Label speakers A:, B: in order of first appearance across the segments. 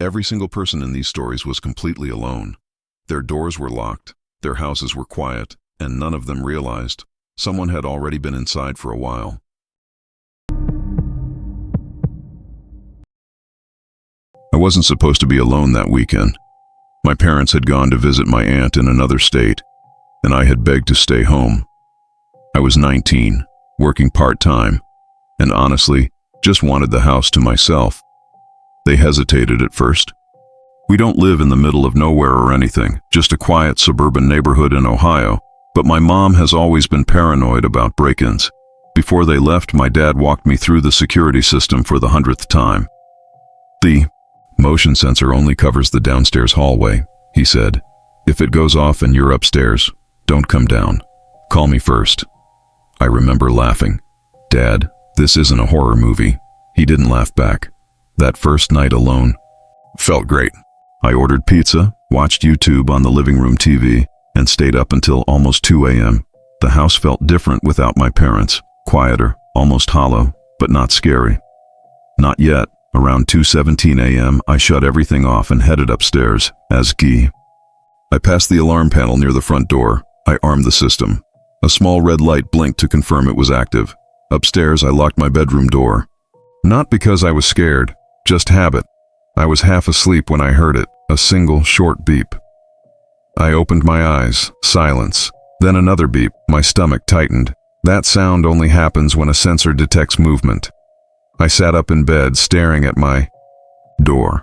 A: Every single person in these stories was completely alone. Their doors were locked, their houses were quiet, and none of them realized someone had already been inside for a while. I wasn't supposed to be alone that weekend. My parents had gone to visit my aunt in another state, and I had begged to stay home. I was 19, working part-time, and honestly, just wanted the house to myself. They hesitated at first. We don't live in the middle of nowhere or anything, just a quiet suburban neighborhood in Ohio, but my mom has always been paranoid about break-ins. Before they left, my dad walked me through the security system for the 100th time. "The motion sensor only covers the downstairs hallway," he said. "If it goes off and you're upstairs, don't come down. Call me first." I remember laughing. "Dad, this isn't a horror movie." He didn't laugh back. That first night alone felt great. I ordered pizza, watched YouTube on the living room TV, and stayed up until almost 2 a.m. The house felt different without my parents. Quieter, almost hollow, but not scary. Not yet. Around 2:17 a.m., I shut everything off and headed upstairs, as Guy. I passed the alarm panel near the front door. I armed the system. A small red light blinked to confirm it was active. Upstairs, I locked my bedroom door. Not because I was scared, just habit. I was half asleep when I heard it, a single short beep. I opened my eyes, silence. Then another beep, my stomach tightened. That sound only happens when a sensor detects movement. I sat up in bed, staring at my door.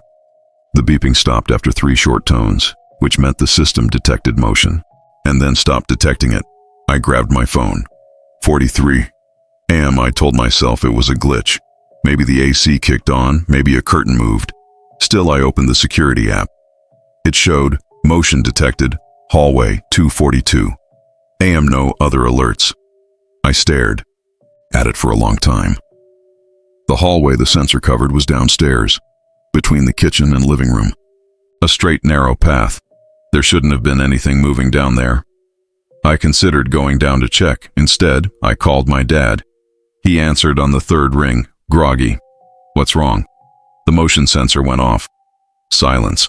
A: The beeping stopped after 3 short tones, which meant the system detected motion, and then stopped detecting it. I grabbed my phone. 43 a.m. I told myself it was a glitch. Maybe the AC kicked on, maybe a curtain moved. Still, I opened the security app. It showed motion detected, hallway 242 a.m. No other alerts. I stared at it for a long time. The hallway the sensor covered was downstairs, between the kitchen and living room. A straight, narrow path. There shouldn't have been anything moving down there. I considered going down to check. Instead, I called my dad. He answered on the 3rd ring, groggy. "What's wrong?" The motion sensor went off. Silence.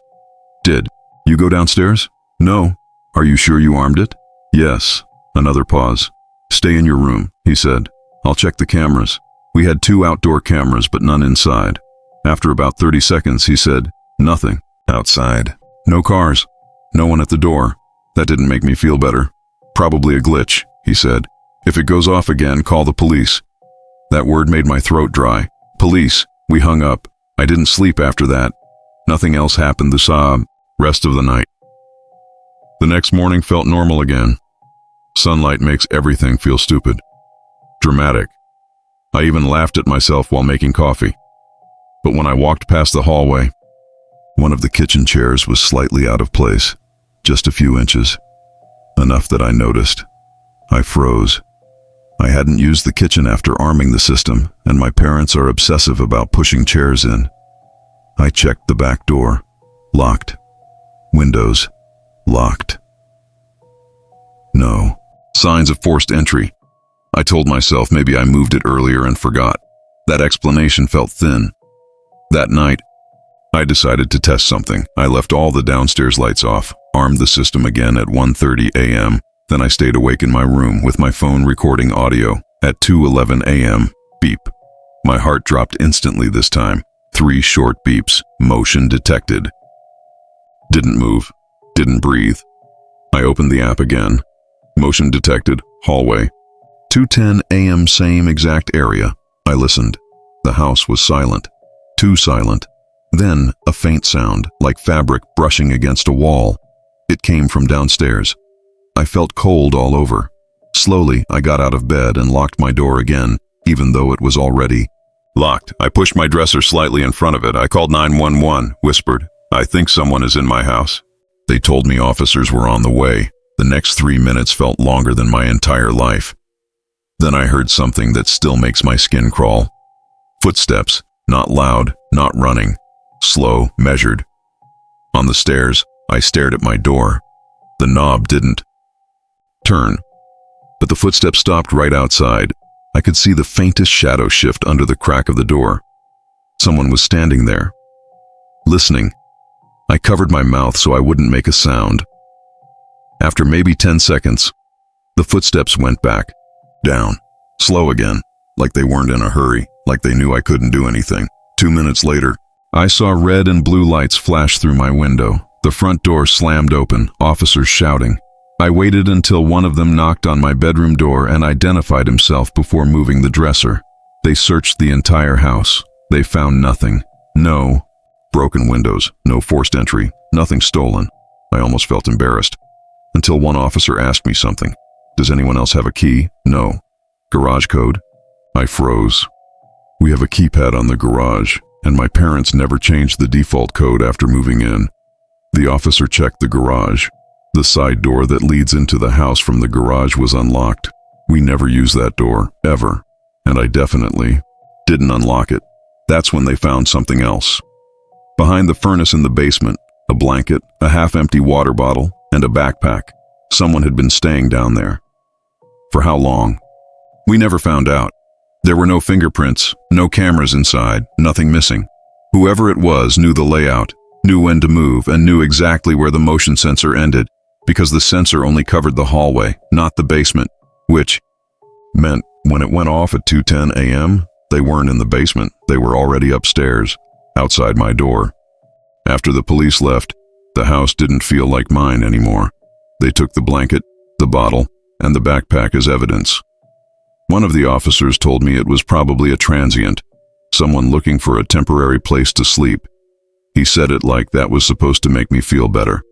A: "Did you go downstairs?" "No." "Are you sure you armed it?" "Yes." Another pause. "Stay in your room," he said. "I'll check the cameras." We had 2 outdoor cameras, but none inside. After about 30 seconds, he said, "Nothing outside. No cars. No one at the door." That didn't make me feel better. "Probably a glitch," he said. "If it goes off again, call the police." That word made my throat dry. Police. We hung up. I didn't sleep after that. Nothing else happened the rest of the night. The next morning felt normal again. Sunlight makes everything feel stupid. Dramatic. I even laughed at myself while making coffee. But when I walked past the hallway, one of the kitchen chairs was slightly out of place, just a few inches. Enough that I noticed. I froze. I hadn't used the kitchen after arming the system, and my parents are obsessive about pushing chairs in. I checked the back door. Locked. Windows. Locked. No. Signs of forced entry. I told myself maybe I moved it earlier and forgot. That explanation felt thin. That night, I decided to test something. I left all the downstairs lights off, armed the system again at 1:30 a.m., then I stayed awake in my room with my phone recording audio. At 2:11 a.m., beep. My heart dropped instantly this time. 3 short beeps, motion detected. Didn't move, didn't breathe. I opened the app again. Motion detected, hallway. 2:10 a.m., same exact area. I listened. The house was silent. Too silent. Then, a faint sound, like fabric brushing against a wall. It came from downstairs. I felt cold all over. Slowly, I got out of bed and locked my door again, even though it was already locked. I pushed my dresser slightly in front of it. I called 911, whispered, "I think someone is in my house." They told me officers were on the way. The next 3 minutes felt longer than my entire life. Then I heard something that still makes my skin crawl. Footsteps, not loud, not running. Slow, measured. On the stairs, I stared at my door. The knob didn't turn, but the footsteps stopped right outside. I could see the faintest shadow shift under the crack of the door. Someone was standing there, listening, I covered my mouth so I wouldn't make a sound. After maybe 10 seconds, the footsteps went back, down, slow again, like they weren't in a hurry, like they knew I couldn't do anything. 2 minutes later, I saw red and blue lights flash through my window. The front door slammed open, officers shouting. I waited until one of them knocked on my bedroom door and identified himself before moving the dresser. They searched the entire house. They found nothing. No broken windows, no forced entry, nothing stolen. I almost felt embarrassed. Until one officer asked me something. Does anyone else have a key? No. Garage code? I froze. We have a keypad on the garage, and my parents never changed the default code after moving in. The officer checked the garage. The side door that leads into the house from the garage was unlocked. We never used that door, ever. And I definitely didn't unlock it. That's when they found something else. Behind the furnace in the basement, a blanket, a half-empty water bottle, and a backpack. Someone had been staying down there. For how long? We never found out. There were no fingerprints, no cameras inside, nothing missing. Whoever it was knew the layout, knew when to move, and knew exactly where the motion sensor ended, because the sensor only covered the hallway, not the basement, which meant when it went off at 2:10 a.m., they weren't in the basement, they were already upstairs, outside my door. After the police left, the house didn't feel like mine anymore. They took the blanket, the bottle, and the backpack as evidence. One of the officers told me it was probably a transient, someone looking for a temporary place to sleep. He said it like that was supposed to make me feel better.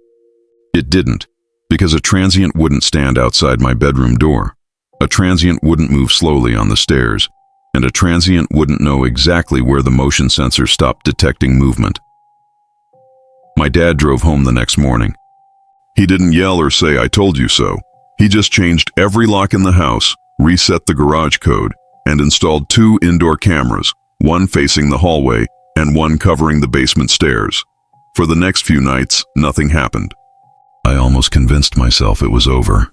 A: It didn't, because a transient wouldn't stand outside my bedroom door. A transient wouldn't move slowly on the stairs, and a transient wouldn't know exactly where the motion sensor stopped detecting movement. My dad drove home the next morning. He didn't yell or say, "I told you so." He just changed every lock in the house, reset the garage code, and installed 2 indoor cameras, one facing the hallway and one covering the basement stairs. For the next few nights, nothing happened. I almost convinced myself it was over.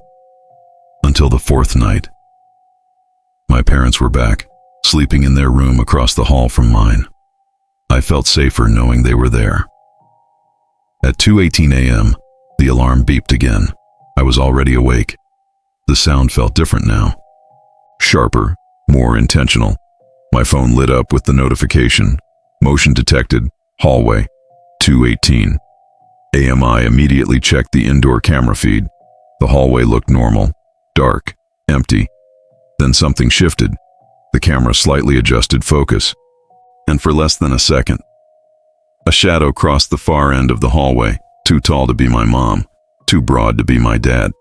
A: Until the 4th night. My parents were back, sleeping in their room across the hall from mine. I felt safer knowing they were there. At 2:18 a.m., the alarm beeped again. I was already awake. The sound felt different now. Sharper, more intentional. My phone lit up with the notification. Motion detected, hallway, 2:18 a.m. I immediately checked the indoor camera feed. The hallway looked normal, dark, empty. Then something shifted. The camera slightly adjusted focus. And for less than a second, a shadow crossed the far end of the hallway, too tall to be my mom, too broad to be my dad.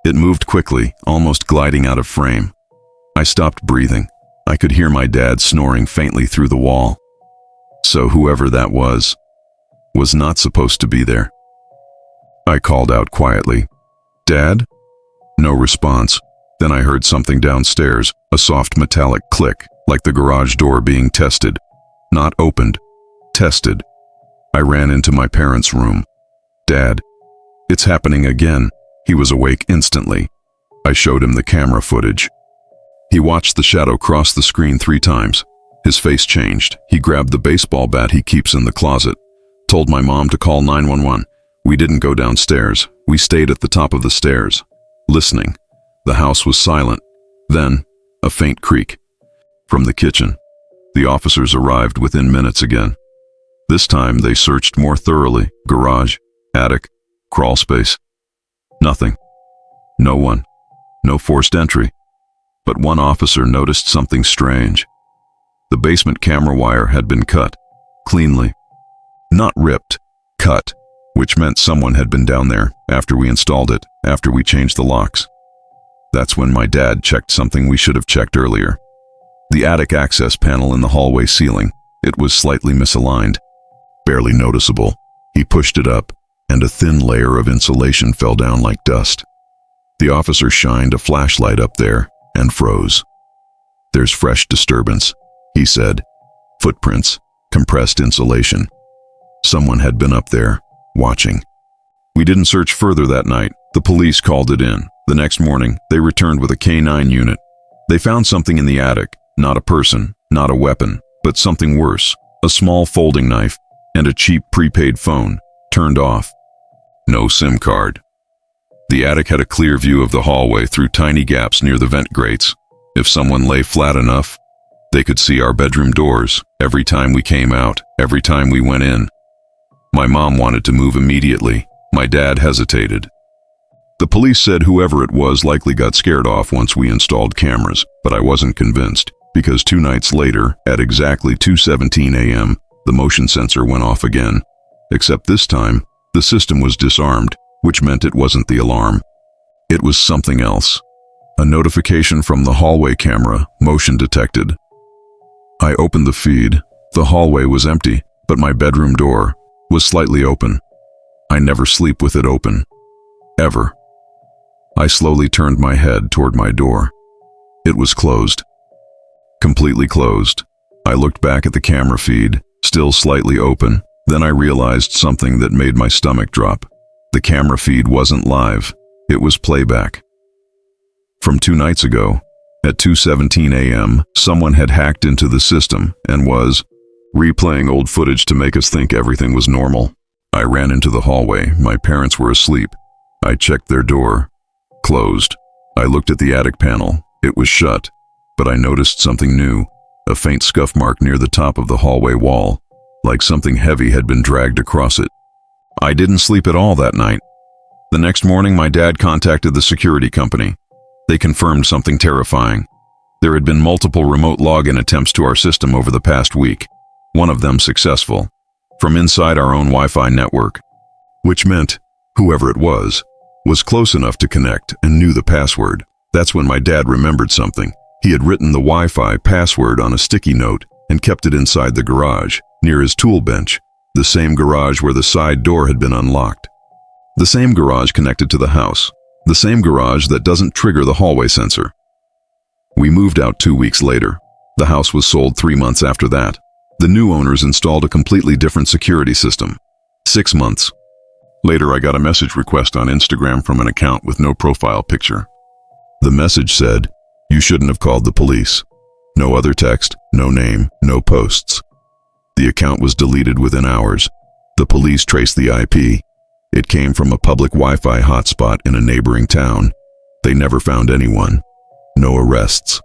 A: It moved quickly, almost gliding out of frame. I stopped breathing. I could hear my dad snoring faintly through the wall. So whoever that was not supposed to be there. I called out quietly, "Dad?" No response. Then I heard something downstairs, a soft metallic click, like the garage door being tested. Not opened, tested. I ran into my parents' room. "Dad, it's happening again." He was awake instantly. I showed him the camera footage. He watched the shadow cross the screen 3 times. His face changed. He grabbed the baseball bat he keeps in the closet, told my mom to call 911. We didn't go downstairs. We stayed at the top of the stairs, listening. The house was silent. Then, a faint creak. From the kitchen. The officers arrived within minutes again. This time they searched more thoroughly. Garage, attic, crawl space. Nothing. No one. No forced entry. But one officer noticed something strange. The basement camera wire had been cut, cleanly. Not ripped, cut, which meant someone had been down there after we installed it, after we changed the locks. That's when my dad checked something we should have checked earlier. The attic access panel in the hallway ceiling. It was slightly misaligned, barely noticeable. He pushed it up, and a thin layer of insulation fell down like dust. The officer shined a flashlight up there and froze. "There's fresh disturbance," he said. "Footprints, compressed insulation. Someone had been up there, watching." We didn't search further that night. The police called it in. The next morning, they returned with a K9 unit. They found something in the attic, not a person, not a weapon, but something worse, a small folding knife. and a cheap prepaid phone, turned off. No SIM card. The attic had a clear view of the hallway through tiny gaps near the vent grates. If someone lay flat enough, they could see our bedroom doors every time we came out, every time we went in. My mom wanted to move immediately. My dad hesitated. The police said whoever it was likely got scared off once we installed cameras, but I wasn't convinced, because 2 nights later, at exactly 2:17 a.m., the motion sensor went off again. Except this time, the system was disarmed, which meant it wasn't the alarm. It was something else. A notification from the hallway camera, motion detected. I opened the feed. The hallway was empty, but my bedroom door was slightly open. I never sleep with it open. Ever. I slowly turned my head toward my door. It was closed. Completely closed. I looked back at the camera feed, still slightly open. Then I realized something that made my stomach drop. The camera feed wasn't live. It was playback. From 2 nights ago, at 2:17 a.m., someone had hacked into the system and was replaying old footage to make us think everything was normal. I ran into the hallway. My parents were asleep. I checked their door. Closed. I looked at the attic panel. It was shut, but I noticed something new, a faint scuff mark near the top of the hallway wall, like something heavy had been dragged across it. I didn't sleep at all that night. The next morning, my dad contacted the security company. They confirmed something terrifying. There had been multiple remote login attempts to our system over the past week, one of them successful, from inside our own Wi-Fi network, which meant whoever it was close enough to connect and knew the password. That's when my dad remembered something. He had written the Wi-Fi password on a sticky note and kept it inside the garage, near his tool bench, the same garage where the side door had been unlocked. The same garage connected to the house, the same garage that doesn't trigger the hallway sensor. We moved out 2 weeks later. The house was sold 3 months after that. The new owners installed a completely different security system. 6 months. Later, I got a message request on Instagram from an account with no profile picture. The message said, "You shouldn't have called the police." No other text, no name, no posts. The account was deleted within hours. The police traced the IP. It came from a public Wi-Fi hotspot in a neighboring town. They never found anyone. No arrests.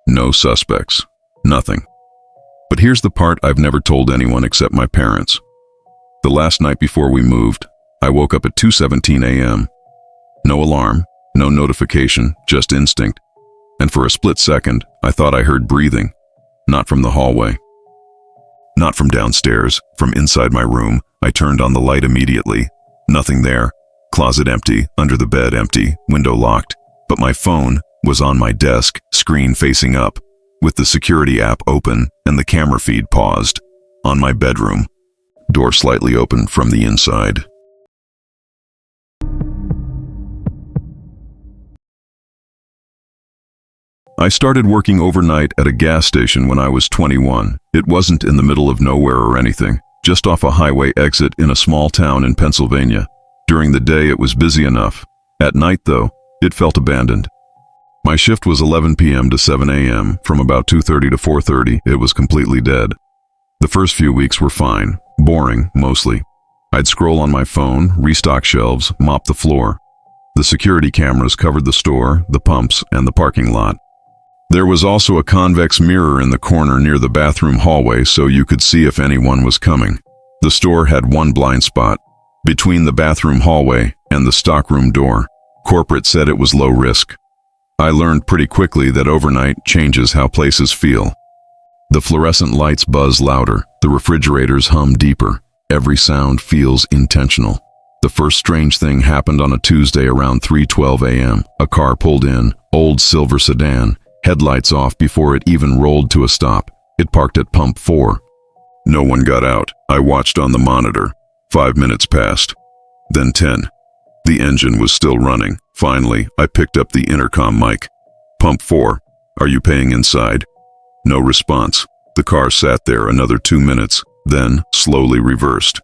A: No suspects. Nothing. But here's the part I've never told anyone except my parents. The last night before we moved, I woke up at 2:17 a.m. No alarm, no notification, just instinct. And for a split second, I thought I heard breathing. Not from the hallway. Not from downstairs, from inside my room. I turned on the light immediately. Nothing there. Closet empty, under the bed empty, window locked. But my phone was on my desk, screen facing up, with the security app open and the camera feed paused. On my bedroom. Door slightly open from the inside. I started working overnight at a gas station when I was 21. It wasn't in the middle of nowhere or anything, just off a highway exit in a small town in Pennsylvania. During the day, it was busy enough. At night, though, it felt abandoned. My shift was 11 p.m. to 7 a.m. From about 2:30 to 4:30, it was completely dead. The first few weeks were fine, boring, mostly. I'd scroll on my phone, restock shelves, mop the floor. The security cameras covered the store, the pumps, and the parking lot. There was also a convex mirror in the corner near the bathroom hallway so you could see if anyone was coming. The store had one blind spot, between the bathroom hallway and the stockroom door. Corporate said it was low risk. I learned pretty quickly that overnight changes how places feel. The fluorescent lights buzz louder, the refrigerators hum deeper. Every sound feels intentional. The first strange thing happened on a Tuesday around 3:12 a.m. A car pulled in, old silver sedan, headlights off before it even rolled to a stop. It parked at pump 4. No one got out. I watched on the monitor. 5 minutes passed. Then 10. The engine was still running. Finally, I picked up the intercom mic. "Pump 4, are you paying inside?" No response. The car sat there another 2 minutes, then slowly reversed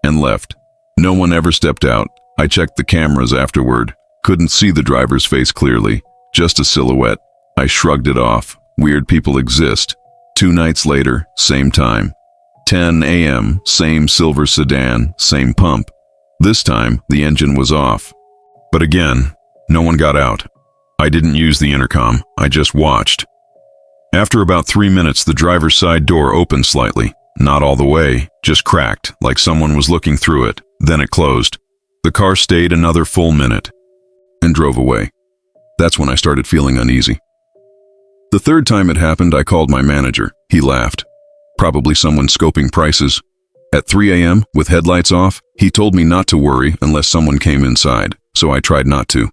A: and left. No one ever stepped out. I checked the cameras afterward. Couldn't see the driver's face clearly, just a silhouette. I shrugged it off. Weird people exist. 2 nights later, same time. 10 a.m., same silver sedan, same pump. This time, the engine was off. But again, no one got out. I didn't use the intercom, I just watched. After about 3 minutes, the driver's side door opened slightly. Not all the way, just cracked, like someone was looking through it. Then it closed. The car stayed another full minute and drove away. That's when I started feeling uneasy. The third time it happened, I called my manager. He laughed. Probably someone scoping prices. At 3 a.m., with headlights off, he told me not to worry unless someone came inside, so I tried not to.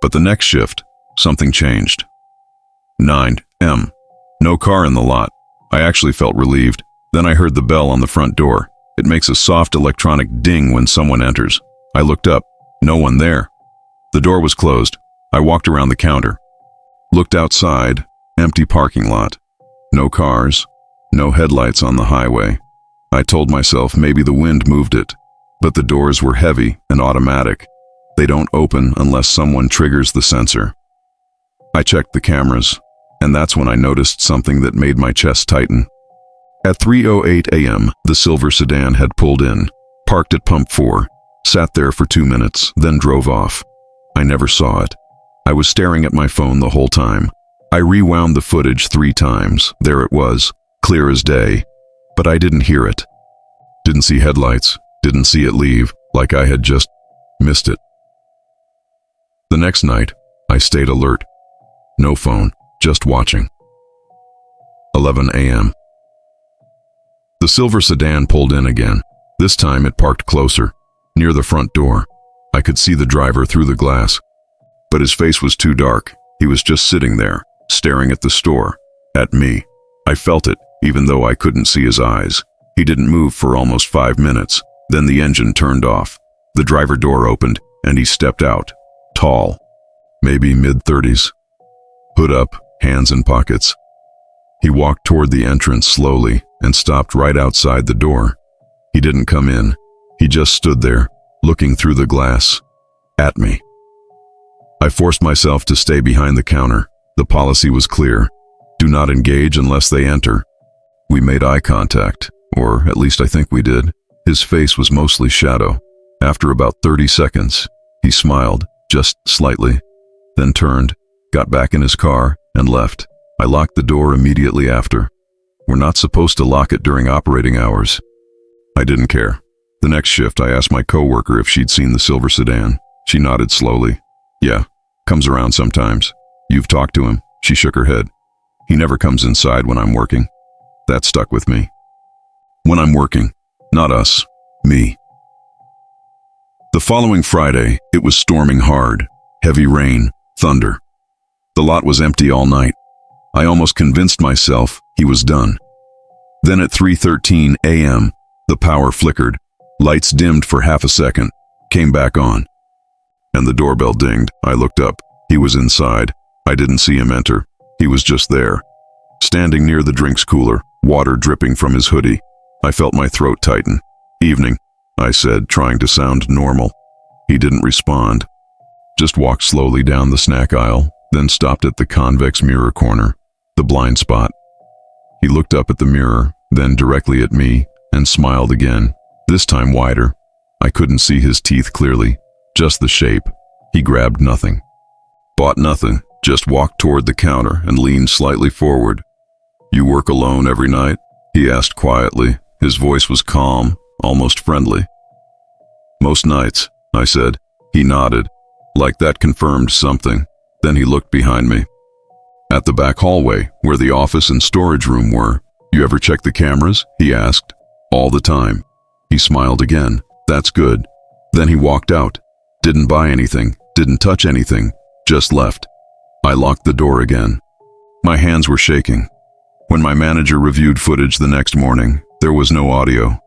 A: But the next shift, something changed. 9 a.m. No car in the lot. I actually felt relieved. Then I heard the bell on the front door. It makes a soft electronic ding when someone enters. I looked up. No one there. The door was closed. I walked around the counter. Looked outside. Empty parking lot. No cars. No headlights on the highway. I told myself maybe the wind moved it. But the doors were heavy and automatic. They don't open unless someone triggers the sensor. I checked the cameras, and that's when I noticed something that made my chest tighten. At 3:08 a.m., the silver sedan had pulled in, parked at pump 4, sat there for 2 minutes, then drove off. I never saw it. I was staring at my phone the whole time. I rewound the footage 3 times. There it was, clear as day. But I didn't hear it. Didn't see headlights, didn't see it leave, like I had just missed it. The next night, I stayed alert. No phone, just watching. 11 a.m. The silver sedan pulled in again. This time it parked closer, near the front door. I could see the driver through the glass. But his face was too dark. He was just sitting there, staring at the store, at me. I felt it, even though I couldn't see his eyes. He didn't move for almost 5 minutes. Then the engine turned off. The driver door opened, and he stepped out. Tall, maybe mid-30s. Hood up, hands in pockets. He walked toward the entrance slowly and stopped right outside the door. He didn't come in. He just stood there, looking through the glass, at me. I forced myself to stay behind the counter. The policy was clear. Do not engage unless they enter. We made eye contact, or at least I think we did. His face was mostly shadow. After about 30 seconds, he smiled, just slightly, then turned, got back in his car, and left. I locked the door immediately after. We're not supposed to lock it during operating hours. I didn't care. The next shift, I asked my coworker if she'd seen the silver sedan. She nodded slowly. Yeah, comes around sometimes. You've talked to him? She shook her head. He never comes inside when I'm working. That stuck with me. When I'm working, not us, me. The following Friday, it was storming hard. Heavy rain, thunder. The lot was empty all night. I almost convinced myself he was done. Then at 3:13 a.m., the power flickered. Lights dimmed for half a second, came back on. And the doorbell dinged. I looked up. He was inside. I didn't see him enter. He was just there, standing near the drinks cooler, water dripping from his hoodie. I felt my throat tighten. Evening, I said, trying to sound normal. He didn't respond. Just walked slowly down the snack aisle, then stopped at the convex mirror corner, the blind spot. He looked up at the mirror, then directly at me, and smiled again, this time wider. I couldn't see his teeth clearly, just the shape. He grabbed nothing. Bought nothing, just walked toward the counter and leaned slightly forward. You work alone every night? He asked quietly. His voice was calm, almost friendly. Most nights, I said. He nodded, like that confirmed something. Then he looked behind me. At the back hallway, where the office and storage room were. You ever check the cameras? He asked. All the time. He smiled again. That's good. Then he walked out. Didn't buy anything, didn't touch anything, just left. I locked the door again. My hands were shaking. When my manager reviewed footage the next morning, there was no audio.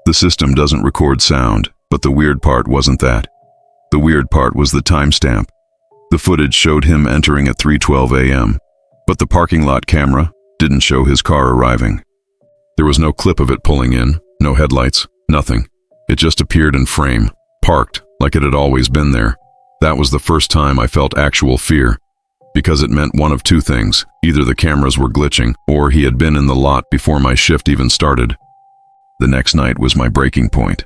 A: The system doesn't record sound, but the weird part wasn't that. The weird part was the timestamp. The footage showed him entering at 3:12 a.m., but the parking lot camera didn't show his car arriving. There was no clip of it pulling in, no headlights, nothing. It just appeared in frame, parked, like it had always been there. That was the first time I felt actual fear, because it meant one of two things. Either the cameras were glitching, or he had been in the lot before my shift even started. The next night was my breaking point.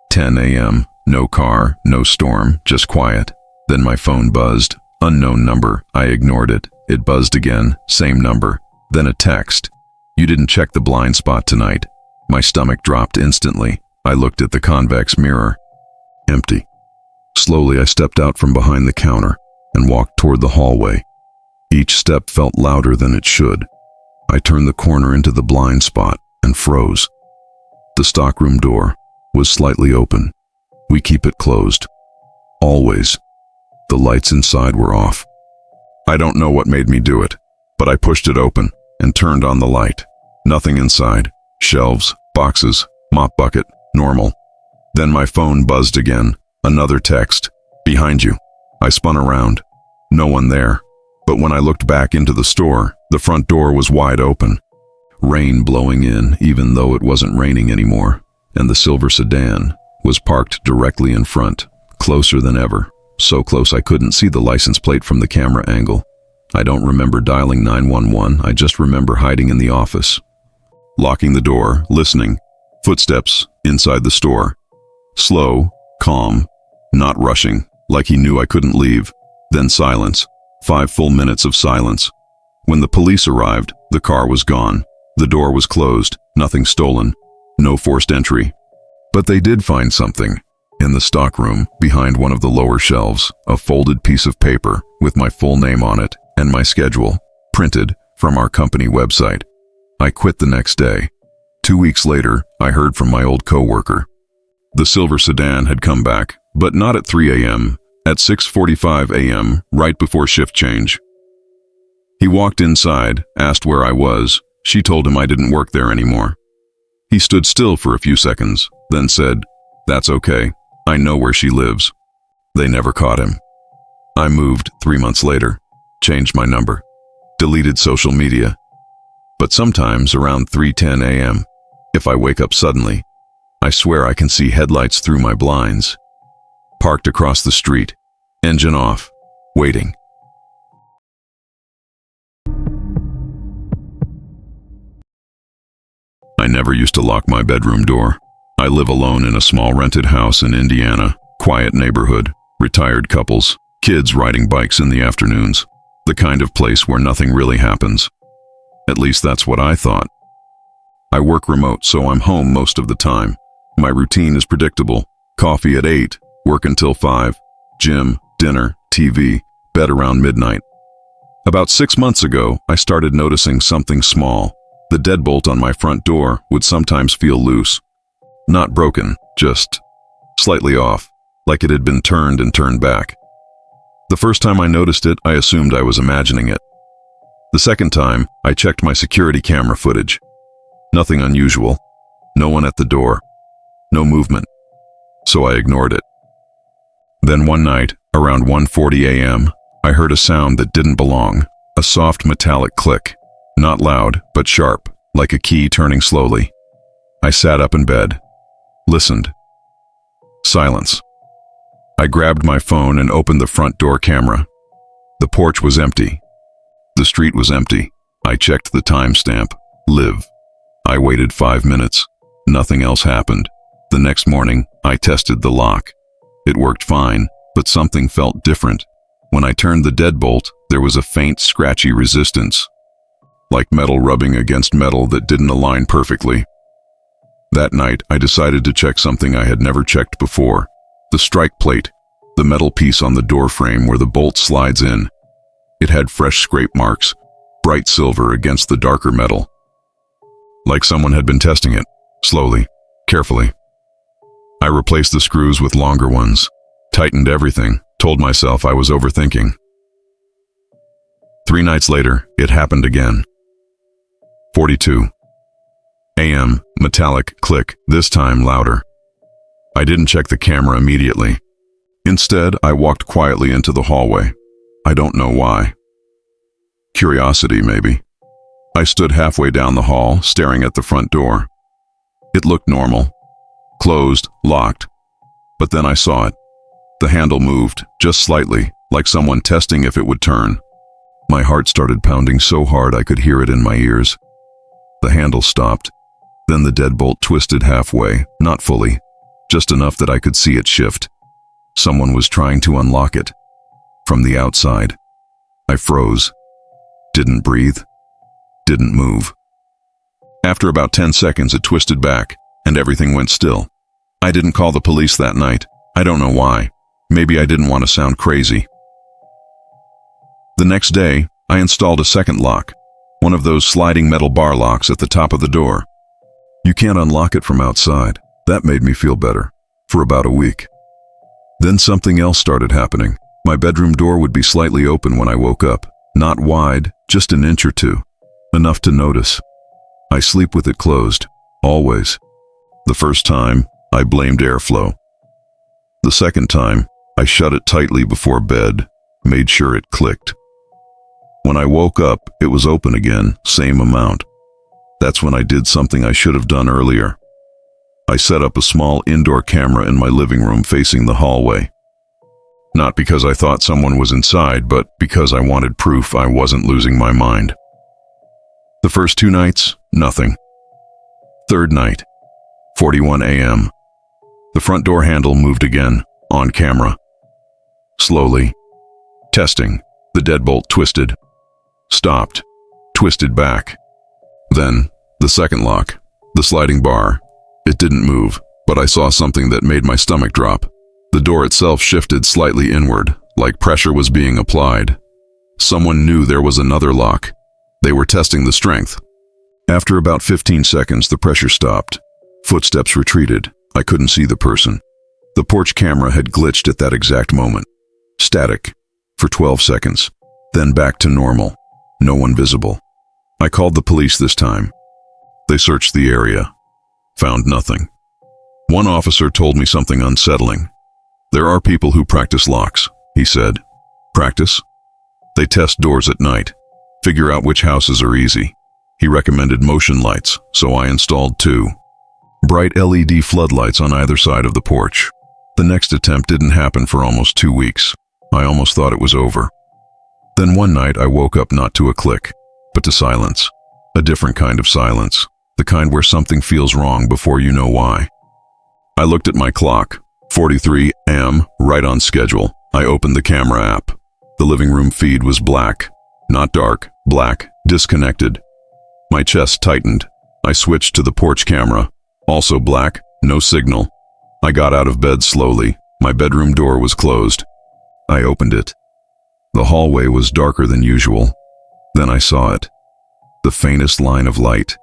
A: 10 a.m., no car, no storm, just quiet. Then my phone buzzed. Unknown number. I ignored it. It buzzed again, same number. Then a text. "You didn't check the blind spot tonight." My stomach dropped instantly. I looked at the convex mirror. Empty. Slowly, I stepped out from behind the counter and walked toward the hallway. Each step felt louder than it should. I turned the corner into the blind spot and froze. The stockroom door was slightly open. We keep it closed. Always. The lights inside were off. I don't know what made me do it, but I pushed it open and turned on the light. Nothing inside. Shelves, boxes, mop bucket, normal. Then my phone buzzed again. Another text. "Behind you." I spun around. No one there. But when I looked back into the store, the front door was wide open. Rain blowing in, even though it wasn't raining anymore, and the silver sedan was parked directly in front, closer than ever. So close I couldn't see the license plate from the camera angle. I don't remember dialing 911, I just remember hiding in the office. Locking the door, listening. Footsteps inside the store. Slow, calm, not rushing, like he knew I couldn't leave. Then silence. 5 full minutes of silence. When the police arrived, the car was gone. The door was closed, nothing stolen, no forced entry. But they did find something. In the stockroom, behind one of the lower shelves, a folded piece of paper with my full name on it and my schedule, printed from our company website. I quit the next day. 2 weeks later, I heard from my old coworker. The silver sedan had come back, but not at 3 a.m., at 6:45 a.m., right before shift change. He walked inside, asked where I was. She told him I didn't work there anymore. He stood still for a few seconds, then said, "That's okay. I know where she lives." They never caught him. I moved 3 months later, changed my number, deleted social media. But sometimes around 3:10 a.m., if I wake up suddenly, I swear I can see headlights through my blinds. Parked across the street, engine off, waiting. I never used to lock my bedroom door. I live alone in a small rented house in Indiana, quiet neighborhood, retired couples, kids riding bikes in the afternoons, the kind of place where nothing really happens. At least that's what I thought. I work remote, so I'm home most of the time. My routine is predictable. Coffee at 8, work until 5, gym, dinner, TV, bed around midnight. About 6 months ago, I started noticing something small. The deadbolt on my front door would sometimes feel loose. Not broken, just slightly off, like it had been turned and turned back. The first time I noticed it, I assumed I was imagining it. The second time, I checked my security camera footage. Nothing unusual. No one at the door. No movement. So I ignored it. Then one night, around 1:40 a.m., I heard a sound that didn't belong. A soft metallic click. Not loud, but sharp, like a key turning slowly. I sat up in bed. Listened. Silence. I grabbed my phone and opened the front door camera. The porch was empty. The street was empty. I checked the timestamp. Live. I waited 5 minutes. Nothing else happened. The next morning, I tested the lock. It worked fine, but something felt different. When I turned the deadbolt, there was a faint, scratchy resistance, like metal rubbing against metal that didn't align perfectly. That night, I decided to check something I had never checked before. The strike plate, the metal piece on the door frame where the bolt slides in. It had fresh scrape marks, bright silver against the darker metal. Like someone had been testing it, slowly, carefully. I replaced the screws with longer ones, tightened everything, told myself I was overthinking. 3 nights later, it happened again. 42 a.m., metallic click, this time louder. I didn't check the camera immediately. Instead, I walked quietly into the hallway. I don't know why. Curiosity, maybe. I stood halfway down the hall, staring at the front door. It looked normal. Closed, locked. But then I saw it. The handle moved, just slightly, like someone testing if it would turn. My heart started pounding so hard I could hear it in my ears. The handle stopped. Then the deadbolt twisted halfway, not fully, just enough that I could see it shift. Someone was trying to unlock it. From the outside. I froze. Didn't breathe. Didn't move. After about 10 seconds, it twisted back, and everything went still. I didn't call the police that night. I don't know why. Maybe I didn't want to sound crazy. The next day, I installed a second lock, one of those sliding metal bar locks at the top of the door. You can't unlock it from outside. That made me feel better, for about a week. Then something else started happening. My bedroom door would be slightly open when I woke up, not wide, just an inch or two, enough to notice. I sleep with it closed, always. The first time, I blamed airflow. The second time, I shut it tightly before bed, made sure it clicked. When I woke up, it was open again, same amount. That's when I did something I should have done earlier. I set up a small indoor camera in my living room facing the hallway. Not because I thought someone was inside, but because I wanted proof I wasn't losing my mind. The first 2 nights, nothing. Third night, 41 a.m. The front door handle moved again, on camera. Slowly. Testing. The deadbolt twisted. Stopped. Twisted back. Then, the second lock. The sliding bar. It didn't move, but I saw something that made my stomach drop. The door itself shifted slightly inward, like pressure was being applied. Someone knew there was another lock. They were testing the strength. After about 15 seconds, the pressure stopped. Footsteps retreated. I couldn't see the person. The porch camera had glitched at that exact moment. Static. For 12 seconds. Then back to normal. No one visible. I called the police this time. They searched the area. Found nothing. One officer told me something unsettling. There are people who practice locks, he said. Practice? They test doors at night. Figure out which houses are easy. He recommended motion lights, so I installed 2. Bright LED floodlights on either side of the porch. The next attempt didn't happen for almost 2 weeks. I almost thought it was over. Then one night I woke up not to a click, but to silence. A different kind of silence. The kind where something feels wrong before you know why. I looked at my clock. 43 a.m., right on schedule. I opened the camera app. The living room feed was black. Not dark, black, disconnected. My chest tightened. I switched to the porch camera. Also black, no signal. I got out of bed slowly. My bedroom door was closed. I opened it. The hallway was darker than usual. Then I saw it. The faintest line of light.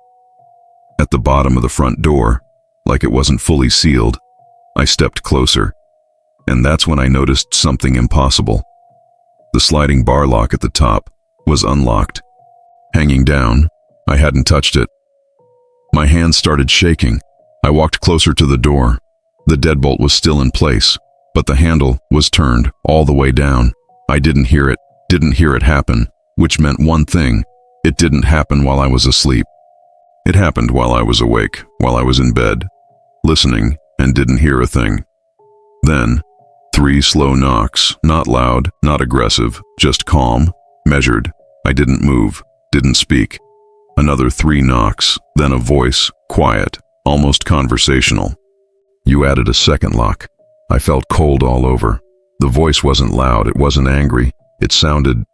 A: At the bottom of the front door, like it wasn't fully sealed. I stepped closer. And that's when I noticed something impossible. The sliding bar lock at the top was unlocked. Hanging down, I hadn't touched it. My hands started shaking. I walked closer to the door. The deadbolt was still in place, but the handle was turned all the way down. I didn't hear it happen, which meant one thing. It didn't happen while I was asleep. It happened while I was awake, while I was in bed, listening, and didn't hear a thing. Then, 3 slow knocks, not loud, not aggressive, just calm, measured. I didn't move, didn't speak. Another 3 knocks, then a voice, quiet, almost conversational. You added a second lock. I felt cold all over. The voice wasn't loud, it wasn't angry. It sounded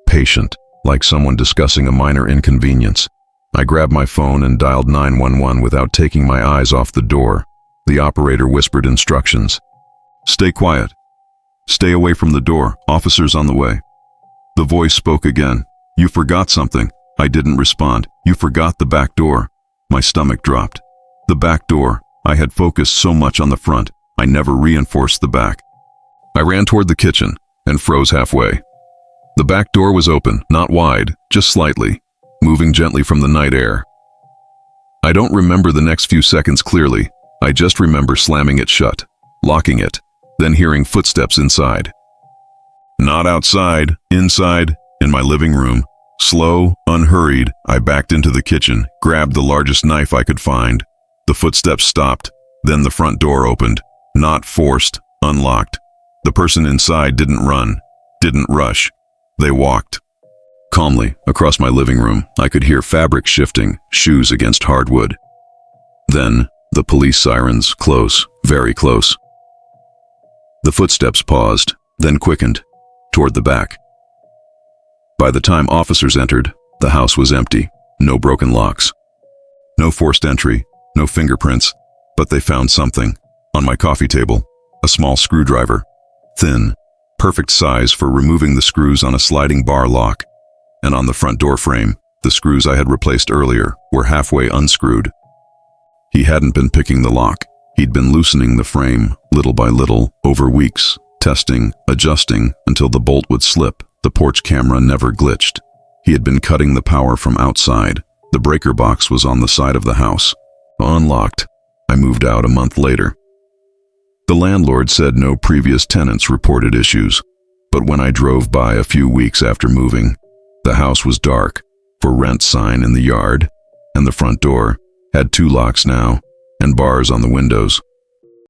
A: patient, like someone discussing a minor inconvenience. I grabbed my phone and dialed 911 without taking my eyes off the door. The operator whispered instructions. Stay quiet. Stay away from the door. Officers on the way. The voice spoke again. You forgot something. I didn't respond. You forgot the back door. My stomach dropped. The back door. I had focused so much on the front. I never reinforced the back. I ran toward the kitchen and froze halfway. The back door was open, not wide, just slightly, moving gently from the night air. I don't remember the next few seconds clearly. I just remember slamming it shut, locking it, then hearing footsteps inside. Not outside, inside, in my living room. Slow, unhurried, I backed into the kitchen, grabbed the largest knife I could find. The footsteps stopped, then the front door opened. Not forced, unlocked. The person inside didn't run, didn't rush. They walked. Calmly, across my living room, I could hear fabric shifting, shoes against hardwood. Then, the police sirens, close, very close. The footsteps paused, then quickened, toward the back. By the time officers entered, the house was empty, no broken locks. No forced entry, no fingerprints, but they found something. On my coffee table, a small screwdriver, thin, perfect size for removing the screws on a sliding bar lock, and on the front door frame, the screws I had replaced earlier were halfway unscrewed. He hadn't been picking the lock. He'd been loosening the frame, little by little, over weeks, testing, adjusting, until the bolt would slip. The porch camera never glitched. He had been cutting the power from outside. The breaker box was on the side of the house. Unlocked. I moved out a month later. The landlord said no previous tenants reported issues, but when I drove by a few weeks after moving, the house was dark, for rent sign in the yard, and the front door had 2 locks now, and bars on the windows.